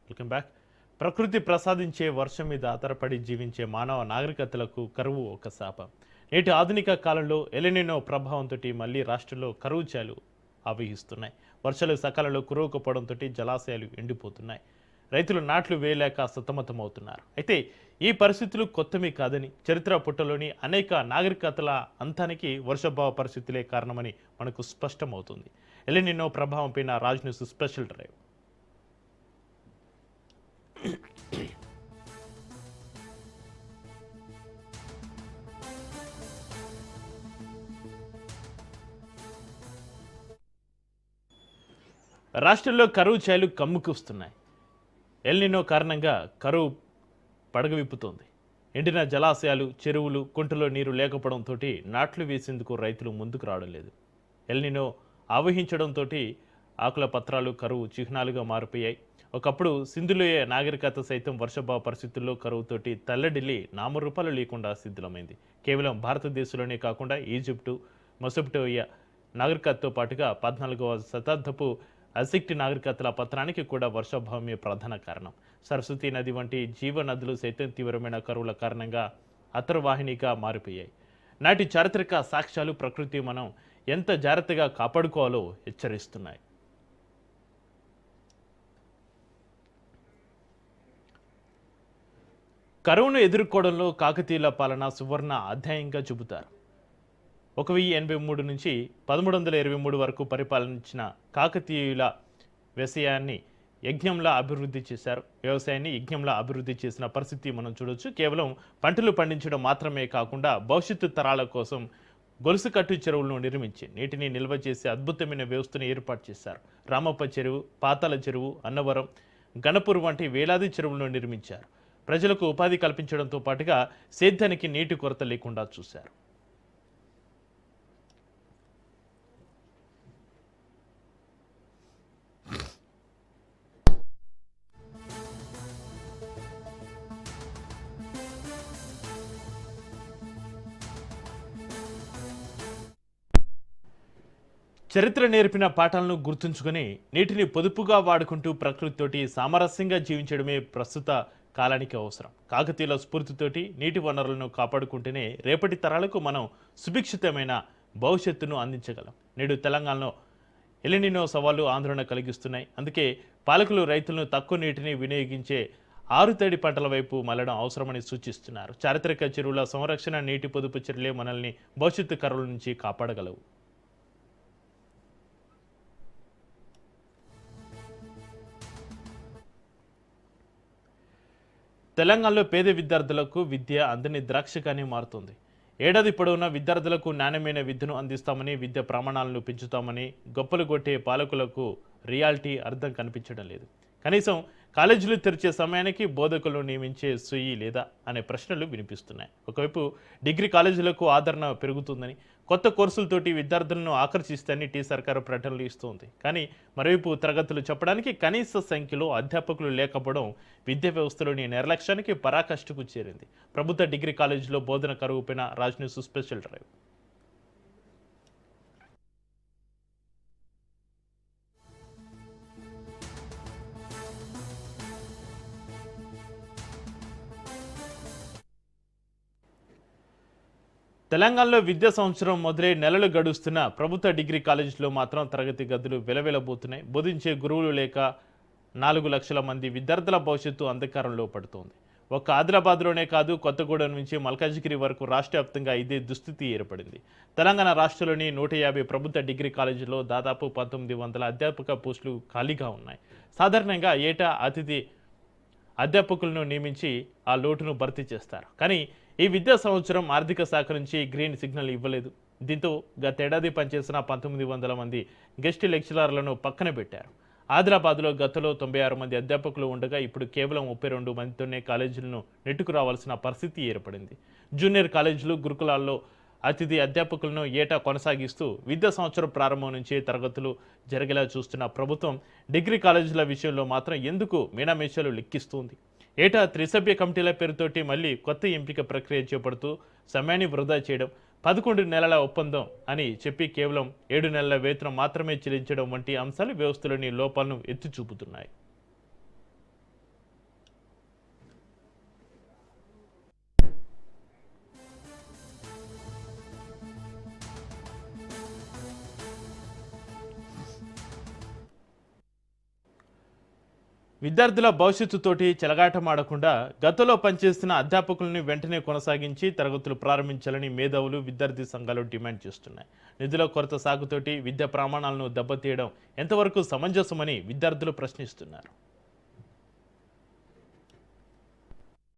Welcome back. ప్రకృతి ప్రసాదించే వర్షం మీద ఆధారపడి జీవించే మానవ నాగరికతలకు కరువు ఒక శాపం. నేటి ఆధునిక కాలంలో ఎలినినో ప్రభావంతో మళ్ళీ రాష్ట్రంలో కరువు చాలు ఆవహిస్తున్నాయి. వర్షాలు సకాలంలో కురవకపోవడంతో జలాశయాలు ఎండిపోతున్నాయి. రైతులు నాట్లు వేయలేక సతమతమవుతున్నారు. అయితే ఈ పరిస్థితులు కొత్తవి కాదని, చరిత్ర పుట్టలోని అనేక నాగరికతల అంతానికి వర్షాభావ పరిస్థితులే కారణమని మనకు స్పష్టమవుతుంది. ఎలినినో ప్రభావం పైన రాజ్ న్యూస్ స్పెషల్ డ్రైవ్. రాష్ట్రంలో కరువు ఛాయలు కమ్ముకొస్తున్నాయి. ఎల్నినో కారణంగా కరువు పడగవిప్పుతోంది. ఎండిన జలాశయాలు, చెరువులు, కుంటలో నీరు లేకపోవడంతో నాట్లు వేసేందుకు రైతులు ముందుకు రావడం లేదు. ఎల్నినో ఆవహించడంతో ఆకుల పత్రాలు కరువు చిహ్నాలుగా మారిపోయాయి. ఒకప్పుడు సింధులోయ నాగరికత సైతం వర్షభావ పరిస్థితుల్లో కరువుతోటి తల్లడిల్లి నామరూపాలు లేకుండా సిద్ధమైంది. కేవలం భారతదేశంలోనే కాకుండా ఈజిప్టు, మొసొపటోమియా నాగరికతతో పాటుగా 14వ శతాబ్దపు అసిక్ట్ నాగరికతల పతనానికి కూడా వర్షాభావమే ప్రధాన కారణం. సరస్వతి నది వంటి జీవ నదులు సైతం తీవ్రమైన కరువుల కారణంగా అంతర్వాహినిగా మారిపోయాయి. నాటి చారిత్రక సాక్ష్యాలు ప్రకృతి మనం ఎంత జాగ్రత్తగా కాపాడుకోవాలో హెచ్చరిస్తున్నాయి. కరువును ఎదుర్కోవడంలో కాకతీయుల పాలన సువర్ణ అధ్యాయంగా చెబుతారు. 1083 నుంచి 1323 వరకు పరిపాలించిన కాకతీయుల వ్యవసాయాన్ని యజ్ఞంలా అభివృద్ధి చేశారు. వ్యవసాయాన్ని యజ్ఞంలా అభివృద్ధి చేసిన పరిస్థితి మనం చూడొచ్చు. కేవలం పంటలు పండించడం మాత్రమే కాకుండా భవిష్యత్తు తరాల కోసం గొలుసుకట్టు చెరువులను నిర్మించి నీటిని నిల్వ చేసే అద్భుతమైన వ్యవస్థను ఏర్పాటు చేశారు. రామప్ప చెరువు, పాతాల చెరువు, అన్నవరం, గణపూర్ వంటి వేలాది చెరువులను నిర్మించారు. ప్రజలకు ఉపాధి కల్పించడంతో పాటుగా సేద్యానికి నీటి కొరత లేకుండా చూశారు. చరిత్ర నేర్పిన పాఠాలను గుర్తుంచుకొని నీటిని పొదుపుగా వాడుకుంటూ ప్రకృతితోటి సామరస్యంగా జీవించడమే ప్రస్తుత కాలానికి అవసరం. కాకతీయుల స్ఫూర్తితోటి నీటి వనరులను కాపాడుకుంటేనే రేపటి తరాలకు మనం సుభిక్షితమైన భవిష్యత్తును అందించగలం. నేడు తెలంగాణలో ఎలినినో సవాళ్లు ఆందోళన కలిగిస్తున్నాయి. అందుకే పాలకులు రైతులను తక్కువ నీటిని వినియోగించే ఆరుతడి పంటల వైపు మళ్లడం అవసరమని సూచిస్తున్నారు. చారిత్రక చెరువుల సంరక్షణ, నీటి పొదుపు చర్యలే మనల్ని భవిష్యత్తు కరువుల నుంచి కాపాడగలవు. తెలంగాణలో పేద విద్యార్థులకు విద్య అందని ద్రాక్షగానే మారుతుంది. ఏడాది పొడవునా విద్యార్థులకు నాణ్యమైన విద్యను అందిస్తామని, విద్య ప్రమాణాలను పెంచుతామని గొప్పలు కొట్టే పాలకులకు రియాలిటీ అర్థం కనిపించడం లేదు. కనీసం కాలేజీలు తెరిచే సమయానికి బోధకులను నియమించే సుయి లేదా అనే ప్రశ్నలు వినిపిస్తున్నాయి. ఒకవైపు డిగ్రీ కాలేజీలకు ఆదరణ పెరుగుతుందని, కొత్త కోర్సులతోటి విద్యార్థులను ఆకర్షిస్తాయని టీ సర్కారు ప్రకటనలు ఇస్తోంది. కానీ మరోవైపు తరగతులు చెప్పడానికి కనీస సంఖ్యలో అధ్యాపకులు లేకపోవడం విద్యా వ్యవస్థలోని నిర్లక్ష్యానికి పరాకాష్ఠకు చేరింది. ప్రభుత్వ డిగ్రీ కాలేజీలో బోధన కరువుపైన రాజ్ న్యూస్ స్పెషల్ డ్రైవ్. తెలంగాణలో విద్యా సంవత్సరం మొదలై నెలలు గడుస్తున్న ప్రభుత్వ డిగ్రీ కాలేజీలో మాత్రం తరగతి గదులు వెలవెలబోతున్నాయి. బోధించే గురువులు లేక 4 లక్షల మంది విద్యార్థుల భవిష్యత్తు అంధకారంలో పడుతోంది. ఒక్క ఆదిలాబాద్లోనే కాదు, కొత్తగూడెం నుంచి మల్కాజ్గిరి వరకు రాష్ట్ర వ్యాప్తంగా ఇదే దుస్థితి ఏర్పడింది. తెలంగాణ రాష్ట్రంలోని 150 ప్రభుత్వ డిగ్రీ కాలేజీల్లో దాదాపు 1900 అధ్యాపక పోస్టులు ఖాళీగా ఉన్నాయి. సాధారణంగా ఏటా అతిథి అధ్యాపకులను నియమించి ఆ లోటును భర్తీ చేస్తారు. కానీ ఈ విద్యా సంవత్సరం ఆర్థిక శాఖ నుంచి గ్రీన్ సిగ్నల్ ఇవ్వలేదు. దీంతో గతేడాది పనిచేసిన 1900 మంది గెస్ట్ లెక్చరర్లను పక్కన పెట్టారు. ఆదిలాబాద్లో గతంలో 96 మంది అధ్యాపకులు ఉండగా ఇప్పుడు కేవలం 32 మందితోనే కాలేజీలను నెట్టుకు రావాల్సిన పరిస్థితి ఏర్పడింది. జూనియర్ కాలేజీలు, గురుకులాల్లో అతిథి అధ్యాపకులను ఏటా కొనసాగిస్తూ విద్యా సంవత్సరం ప్రారంభం నుంచే తరగతులు జరిగేలా చూస్తున్న ప్రభుత్వం డిగ్రీ కాలేజీల విషయంలో మాత్రం ఎందుకు మీనామేషాలు లెక్కిస్తుంది? ఏటా త్రిసభ్య కమిటీల పేరుతోటి మళ్ళీ కొత్త ఎంపిక ప్రక్రియ చేపడుతూ సమయాన్ని వృధా చేయడం, 11 నెలల ఒప్పందం అని చెప్పి కేవలం 7 నెలల వేతనం మాత్రమే చెల్లించడం వంటి అంశాలు వ్యవస్థలోని లోపాలను ఎత్తి చూపుతున్నాయి. విద్యార్థుల భవిష్యత్తుతోటి చెలగాటమాడకుండా గతంలో పనిచేస్తున్న అధ్యాపకులను వెంటనే కొనసాగించి తరగతులు ప్రారంభించాలని మేధావులు విద్యార్థి సంఘాలు డిమాండ్ చేస్తున్నాయి. నిధుల కొరత సాగుతోటి విద్యా ప్రమాణాలను దెబ్బతీయడం ఎంతవరకు సమంజసమని విద్యార్థులు ప్రశ్నిస్తున్నారు.